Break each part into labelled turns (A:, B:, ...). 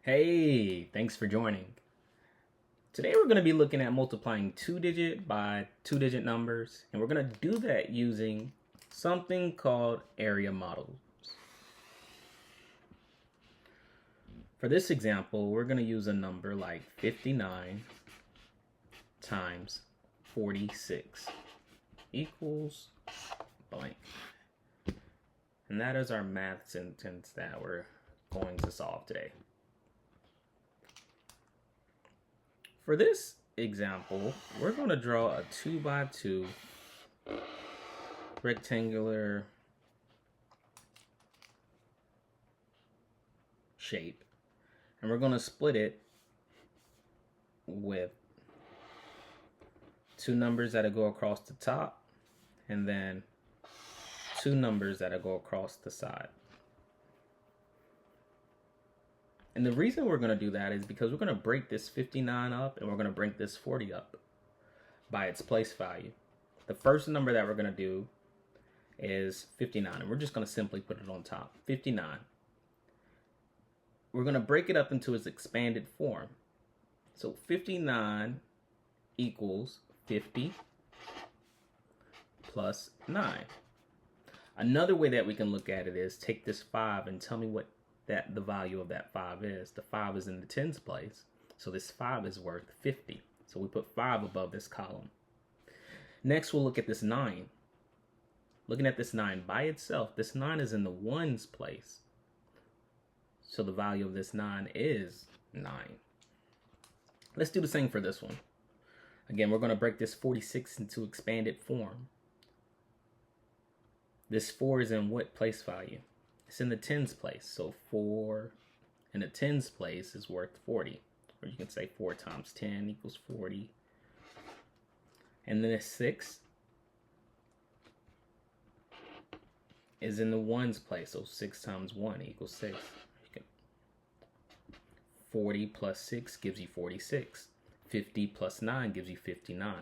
A: Hey, thanks for joining. Today we're going to be looking at multiplying 2-digit by 2-digit numbers, and we're going to do that using something called area models. For this example, we're going to use a number like 59 times 46 equals blank. And that is our math sentence that we're going to solve today. For this example, we're going to draw a 2x2 rectangular shape, and we're going to split it with two numbers that go across the top and then two numbers that go across the side. And the reason we're going to do that is because we're going to break this 59 up and we're going to break this 40 up by its place value. The first number that we're going to do is 59, and we're just going to simply put it on top. 59. We're going to break it up into its expanded form. So 59 equals 50 plus 9. Another way that we can look at it is take this 5 and tell me what the value of that 5 is. The 5 is in the tens place, so this 5 is worth 50. So we put 5 above this column. Next, we'll look at this 9. Looking at this 9 by itself, this 9 is in the ones place. So the value of this 9 is 9. Let's do the same for this one. Again, we're going to break this 46 into expanded form. This 4 is in what place value? It's in the tens place, so 4 in the tens place is worth 40. Or you can say 4 times 10 equals 40. And then this 6 is in the ones place, so 6 times 1 equals 6. 40 plus 6 gives you 46. 50 plus 9 gives you 59.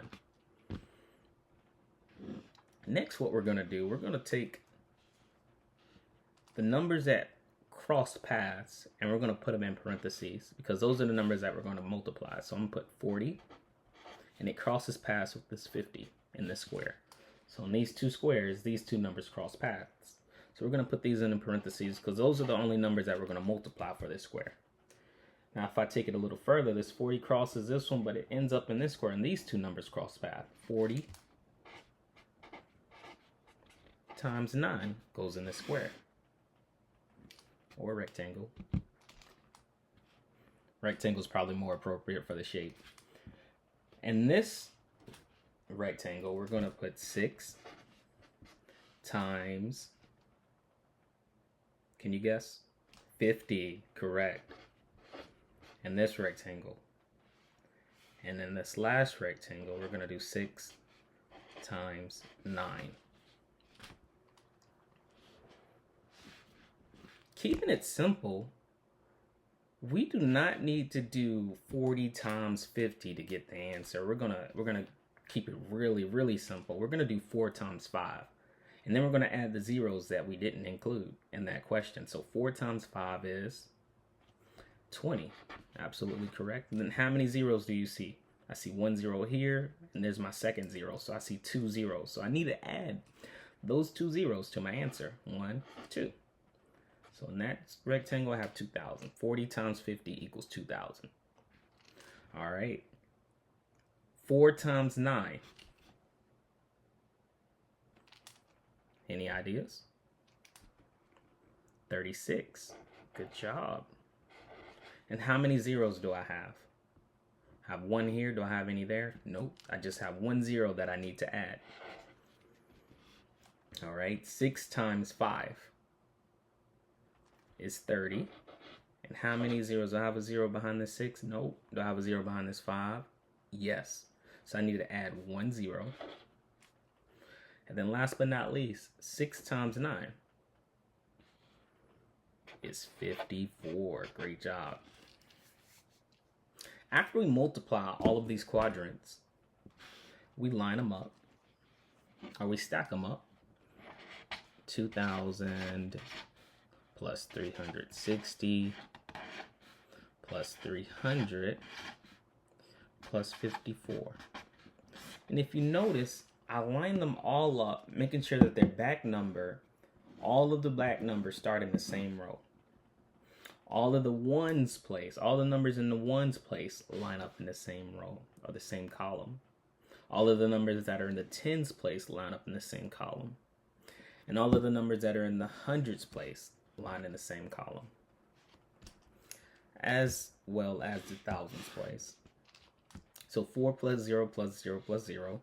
A: Next, what we're going to do, we're going to take the numbers that cross paths and we're going to put them in parentheses because those are the numbers that we're going to multiply. So I'm going to put 40 and it crosses paths with this 50 in this square. So in these two squares, these two numbers cross paths. So we're going to put these in parentheses because those are the only numbers that we're going to multiply for this square. Now if I take it a little further, this 40 crosses this one, but it ends up in this square and these two numbers cross paths. 40 times 9 goes in this square. Or rectangle. Rectangle is probably more appropriate for the shape. And this rectangle, we're going to put 6 times, can you guess? 50, correct. And this rectangle. And then this last rectangle, we're going to do 6 times 9. Keeping it simple, we do not need to do 40 times 50 to get the answer. We're gonna keep it really simple. We're gonna do 4 times 5, and then we're gonna add the zeros that we didn't include in that question. So 4 times 5 is 20. Absolutely correct. And then how many zeros do you see? I see 1 0 here, and there's my second 0. So I see 2 zeros. So I need to add those 2 zeros to my answer. 1, 2. So in that rectangle, I have 2,000. 40 times 50 equals 2,000. All right. 4 times 9. Any ideas? 36. Good job. And how many zeros do I have? I have 1 here. Do I have any there? Nope. I just have 1 0 that I need to add. All right. 6 times 5. Is 30. And how many zeros? Do I have a 0 behind this 6? Nope. Do I have a 0 behind this 5? Yes. So I need to add 1 0. And then last but not least, 6 times 9 is 54. Great job. After we multiply all of these quadrants, we line them up, or we stack them up. 2,000 plus 360 plus 300 plus 54. And if you notice, I line them all up, making sure that their back number, all of the back numbers start in the same row. All of the ones place, all the numbers in the ones place line up in the same row or the same column. All of the numbers that are in the tens place line up in the same column. And all of the numbers that are in the hundreds place line in the same column. As well as the thousands place. So 4 plus 0 plus 0 plus 0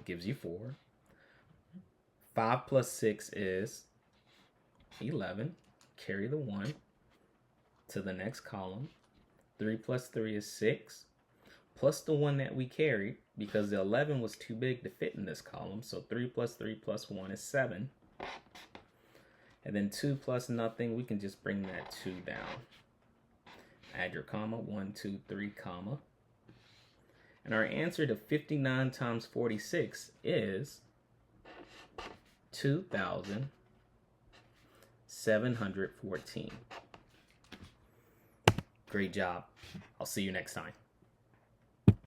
A: gives you 4. 5 plus 6 is 11. Carry the 1 to the next column. 3 plus 3 is 6. Plus the 1 that we carried, because the 11 was too big to fit in this column. So 3 plus 3 plus 1 is 7. And then 2 plus nothing, we can just bring that 2 down. Add your comma, 1, 2, 3, comma. And our answer to 59 times 46 is 2,714. Great job. I'll see you next time.